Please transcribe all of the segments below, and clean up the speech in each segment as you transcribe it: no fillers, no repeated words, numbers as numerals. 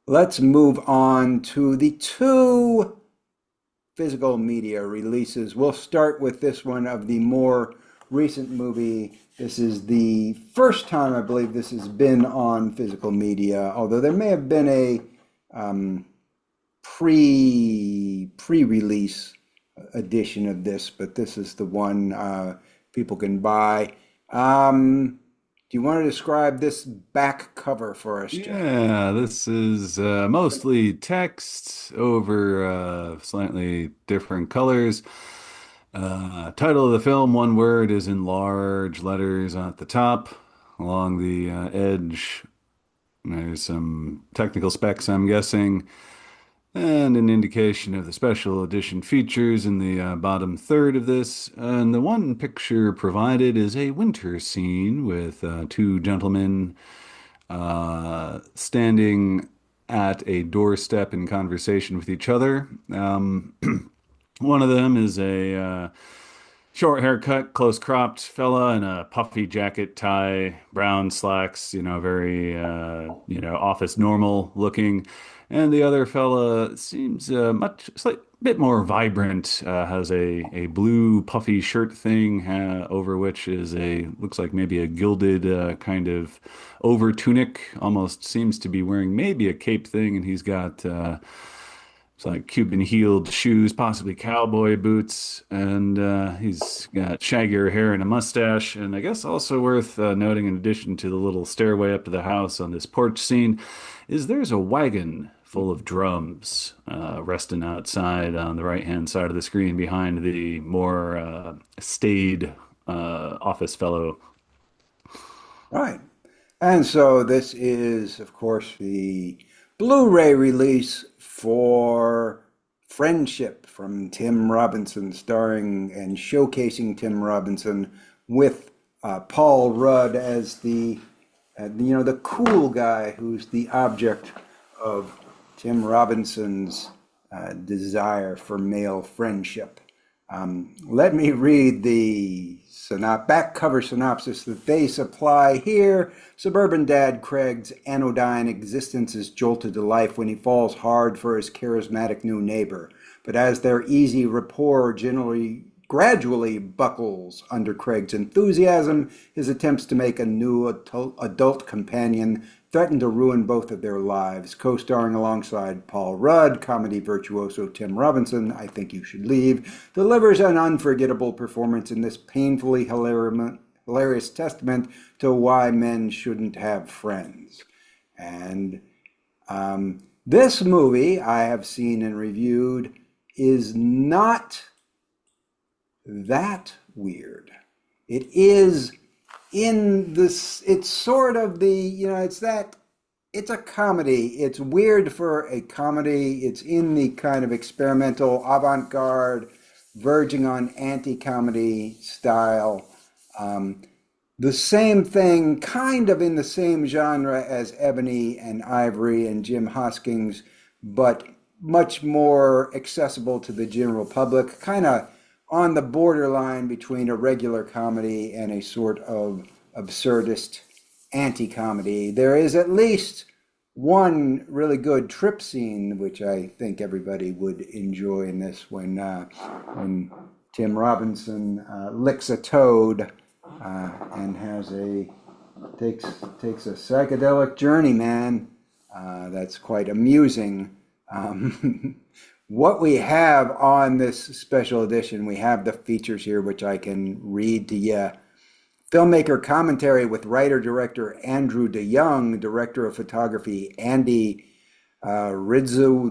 Let's move on to the two physical media releases. We'll start with this one of the more recent movie. This is the first time I believe this has been on physical media, although there may have been a um, pre-release edition of this, but this is the one people can buy. Do you want to describe this back cover for us, Jeff? Yeah, this is mostly text over slightly different colors. Title of the film, one word, is in large letters at the top. Along the edge, there's some technical specs, I'm guessing, and an indication of the special edition features in the bottom third of this. And the one picture provided is a winter scene with two gentlemen standing at a doorstep in conversation with each other. One of them is a short haircut, close cropped fella in a puffy jacket, tie, brown slacks, very, office normal looking. And the other fella seems slight bit more vibrant, has a blue puffy shirt thing over which is looks like maybe a gilded kind of over tunic, almost seems to be wearing maybe a cape thing, and he's got it's like Cuban heeled shoes, possibly cowboy boots, and he's got shaggier hair and a mustache. And I guess also worth noting, in addition to the little stairway up to the house on this porch scene, is there's a wagon full of drums resting outside on the right-hand side of the screen behind the more staid office fellow. Right. And so this is, of course, the Blu-ray release for Friendship from Tim Robinson, starring and showcasing Tim Robinson with Paul Rudd as the cool guy who's the object of Tim Robinson's desire for male friendship. Let me read the back cover synopsis that they supply here. Suburban dad Craig's anodyne existence is jolted to life when he falls hard for his charismatic new neighbor. But as their easy rapport gradually buckles under Craig's enthusiasm, his attempts to make a new adult companion threaten to ruin both of their lives. Co-starring alongside Paul Rudd, comedy virtuoso Tim Robinson, I Think You Should Leave, delivers an unforgettable performance in this painfully hilarious testament to why men shouldn't have friends. And this movie I have seen and reviewed is not that weird. It is in this, it's sort of it's a comedy. It's weird for a comedy. It's in the kind of experimental, avant-garde, verging on anti-comedy style. Um, the same thing, kind of in the same genre as Ebony and Ivory and Jim Hoskins, but much more accessible to the general public, kind of on the borderline between a regular comedy and a sort of absurdist anti-comedy. There is at least one really good trip scene, which I think everybody would enjoy in this, when Tim Robinson licks a toad and takes a psychedelic journey, man. That's quite amusing. What we have on this special edition, we have the features here, which I can read to you. Filmmaker commentary with writer-director Andrew DeYoung, director of photography Andy Ridzwiski,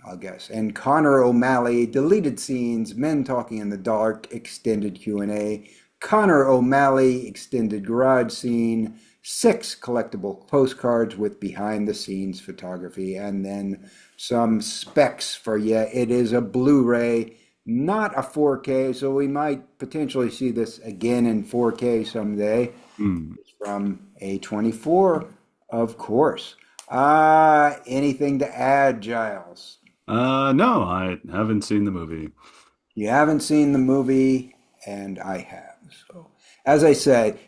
I guess, and Connor O'Malley. Deleted scenes, men talking in the dark, extended Q&A. Connor O'Malley, extended garage scene. 6 collectible postcards with behind-the-scenes photography, and then some specs for you. It is a Blu-ray, not a 4K, so we might potentially see this again in 4K someday. Hmm. It's from A24, of course. Anything to add, Giles? No, I haven't seen the movie. You haven't seen the movie, and I have. So, as I say,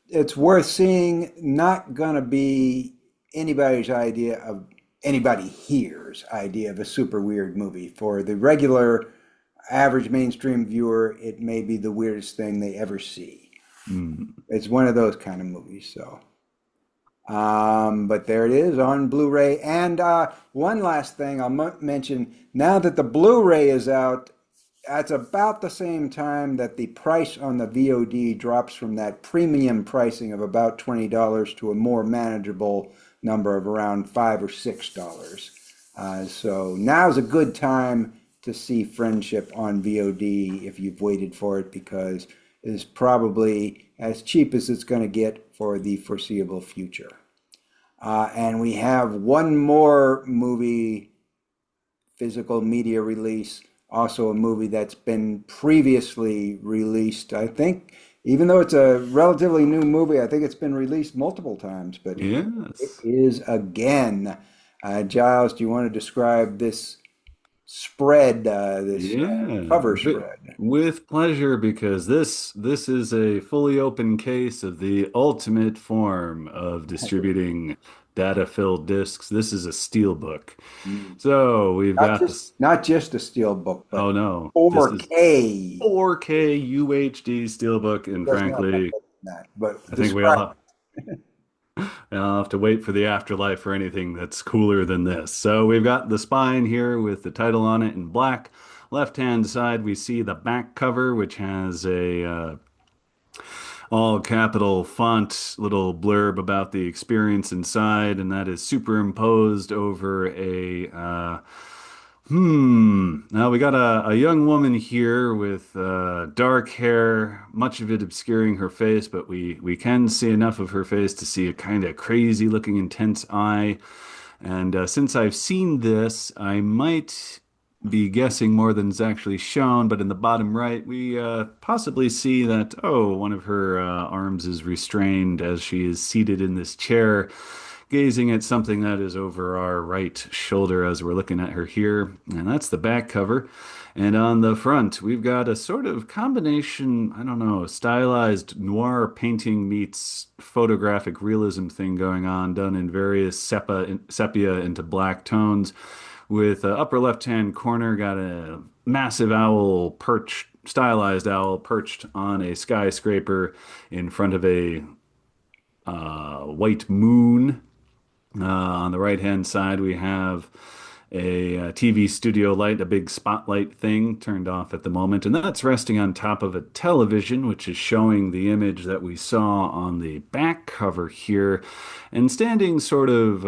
it's worth seeing. Not gonna be anybody's idea of anybody here's idea of a super weird movie. For the regular average mainstream viewer, it may be the weirdest thing they ever see. Mm. It's one of those kind of movies. So, but there it is on Blu-ray. And one last thing I'll mention, now that the Blu-ray is out, that's about the same time that the price on the VOD drops from that premium pricing of about $20 to a more manageable number of around $5 or $6. So now's a good time to see Friendship on VOD if you've waited for it, because it is probably as cheap as it's going to get for the foreseeable future. And we have one more movie, physical media release, also a movie that's been previously released. I think, even though it's a relatively new movie, I think it's been released multiple times, but here it Yes. is again. Giles, do you want to describe this spread, this Yeah, cover spread? with pleasure, because this is a fully open case of the ultimate form of distributing data-filled discs. This is a steelbook. Mm. So we've Not got just this. not just a steel book, Oh but no, this is 4K. 4K UHD steelbook, It and doesn't have much frankly, better than that, but I think we all describe. have. I'll have to wait for the afterlife for anything that's cooler than this. So we've got the spine here with the title on it in black. Left-hand side, we see the back cover, which has a all capital font little blurb about the experience inside, and that is superimposed over a Now we got a young woman here with dark hair, much of it obscuring her face, but we can see enough of her face to see a kind of crazy looking intense eye. And since I've seen this, I might be guessing more than is actually shown, but in the bottom right, we possibly see that, oh, one of her arms is restrained as she is seated in this chair, gazing at something that is over our right shoulder as we're looking at her here. And that's the back cover. And on the front, we've got a sort of combination, I don't know, stylized noir painting meets photographic realism thing going on, done in various sepia into black tones. With upper left-hand corner, got a massive owl perched, stylized owl perched on a skyscraper in front of a white moon. On the right-hand side, we have a TV studio light, a big spotlight thing turned off at the moment, and that's resting on top of a television, which is showing the image that we saw on the back cover here. And standing sort of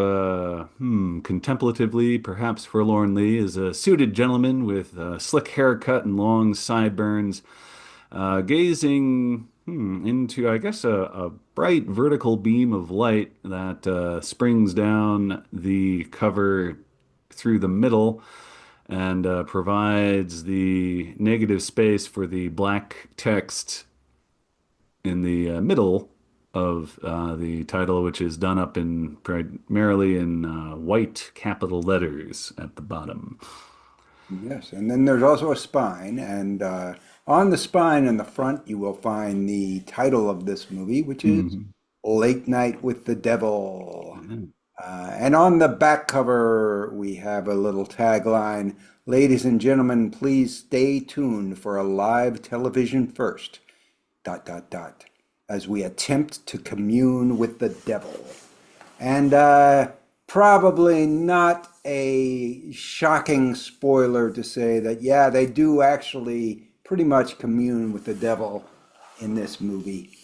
contemplatively, perhaps forlornly, is a suited gentleman with a slick haircut and long sideburns, gazing into, I guess, a bright vertical beam of light that springs down the cover through the middle and provides the negative space for the black text in the middle of the title, which is done up in primarily in white capital letters at the bottom. Yes, and then there's also a spine, and on the spine in the front, you will find the title of this movie, which is Mhm. Late Night with the Devil. Yeah. And on the back cover, we have a little tagline: Ladies and gentlemen, please stay tuned for a live television first, dot, dot, dot, as we attempt to commune with the devil. And probably not a shocking spoiler to say that, yeah, they do actually pretty much commune with the devil in this movie.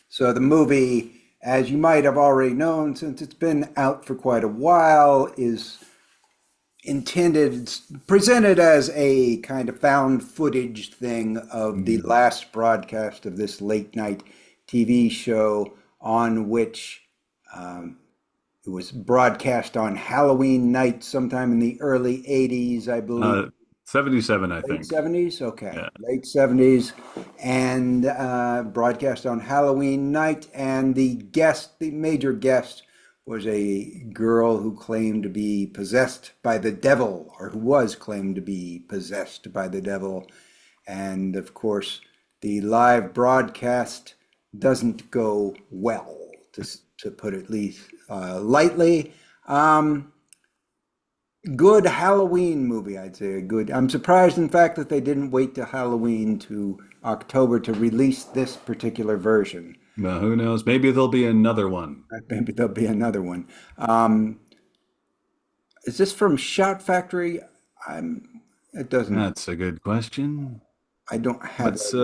So the movie, as you might have already known, since it's been out for quite a while, is intended, presented as a kind of found footage thing of the Mhm. last broadcast of this late night TV show, on which it was broadcast on Halloween night sometime in the early 80s, I believe. Uh, 77, I Late think. 70s? Okay. Yeah. Late 70s. And broadcast on Halloween night. And the major guest, was a girl who claimed to be possessed by the devil, or who was claimed to be possessed by the devil. And of course, the live broadcast doesn't go well, to to put it least lightly. Um, Good Halloween movie, I'd say. A good. I'm surprised, in fact, that they didn't wait till Halloween to October to release this particular version. Well, who knows? Maybe there'll be another one. Maybe there'll be another one. Um, is this from Shout Factory? I'm. It doesn't. That's a good question. I don't have What's that.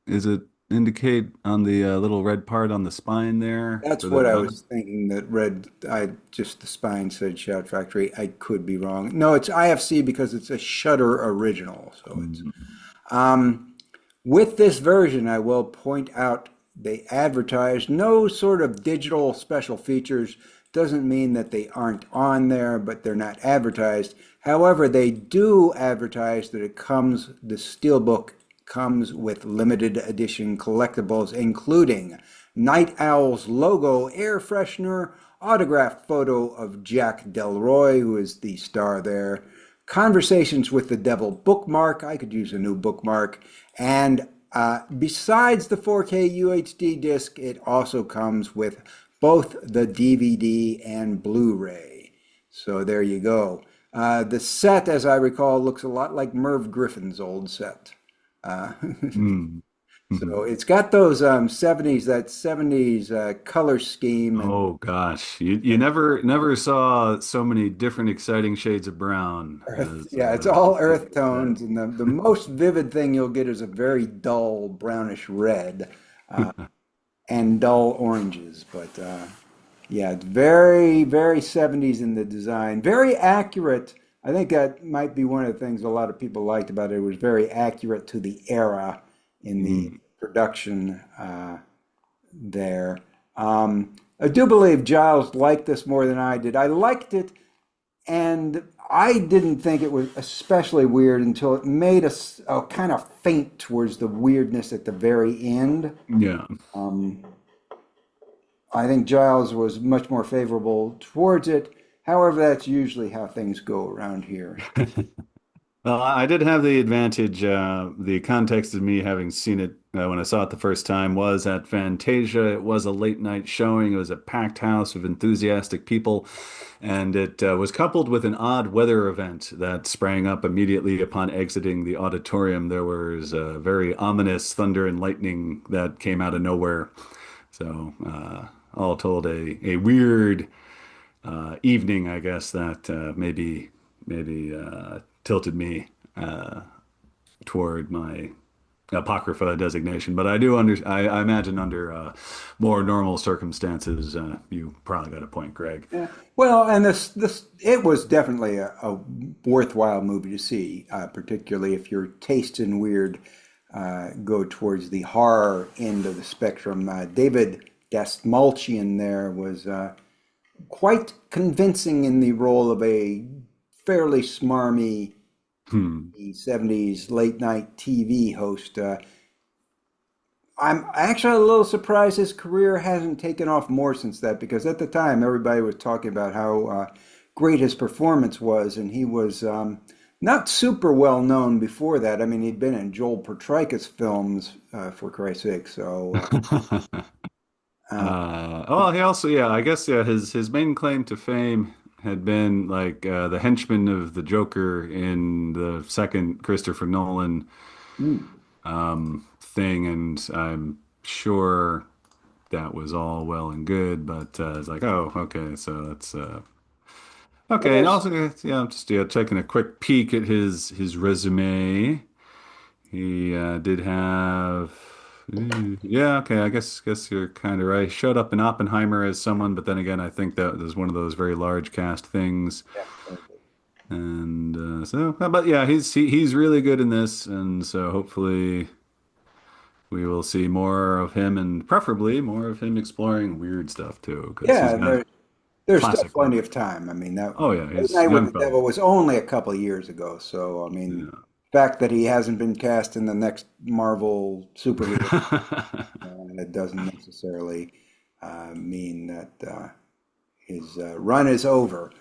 is it indicate on the little red part on the spine there That's for the what I bottom? was thinking. That red. I just the spine said Shout Factory. I could be wrong. No, it's IFC because it's a Shutter original. So it's. Mm. Um, with this version, I will point out they advertise no sort of digital special features. Doesn't mean that they aren't on there, but they're not advertised. However, they do advertise that the Steelbook comes with limited edition collectibles, including Night Owl's logo air freshener, autographed photo of Jack Delroy, who is the star there, Conversations with the Devil bookmark. I could use a new bookmark. And besides the 4K UHD disc, it also comes with both the DVD and Blu-ray. So there you go. The set, as I recall, looks a lot like Merv Griffin's old set. Uh, Mm. so it's got those 70s, that 70s color scheme and Oh gosh, you never saw so many different exciting shades of brown earth. Yeah, it's all as earth that. tones, and the most vivid thing you'll get is a very dull brownish red and dull oranges. But yeah, it's very, very 70s in the design, very accurate. I think that might be one of the things a lot of people liked about it. It was very accurate to the era in the Mm. production there. I do believe Giles liked this more than I did. I liked it, and I didn't think it was especially weird until it made us a kind of faint towards the weirdness at the very end. Yeah. Um, I think Giles was much more favorable towards it. However, that's usually how things go around here. Well, I did have the advantage. The context of me having seen it when I saw it the first time was at Fantasia. It was a late night showing. It was a packed house of enthusiastic people, and it was coupled with an odd weather event that sprang up immediately upon exiting the auditorium. There was a very ominous thunder and lightning that came out of nowhere. So, all told, a weird evening, I guess, that maybe tilted me uh, toward my Apocrypha designation. But I imagine under more normal circumstances, you probably got a point, Greg. Yeah. Well, and this it was definitely a worthwhile movie to see, particularly if your taste in weird go towards the horror end of the spectrum. David Dastmalchian there was quite convincing in the role of a fairly smarmy Hmm. 70s late night TV host. I'm actually a little surprised his career hasn't taken off more since that because at the time everybody was talking about how great his performance was, and he was not super well known before that. I mean, he'd been in Joel Petreikas films for Christ's sake. So, uh, Well, he also, yeah, I guess, yeah, his main claim to fame had been like the henchman of the Joker in the second Christopher Nolan mm, thing, and I'm sure that was all well and good, but it's like, oh, okay, so that's okay. And yes, also, yeah, I'm just taking a quick peek at his resume. He did have, yeah, okay. I guess you're kind of right. He showed up in Oppenheimer as someone, but then again, I think that was one of those very large cast things. definitely. And but yeah, he's really good in this, and so hopefully we will see more of him, and preferably more of him exploring weird stuff too, because he's Yeah, got there's still classic plenty work. of time. I mean, that Oh yeah, Late he's Night a with young the Devil fellow. was only a couple of years ago. So, I mean, Yeah. the fact that he hasn't been cast in the next Marvel superhero it doesn't necessarily mean that his run is over.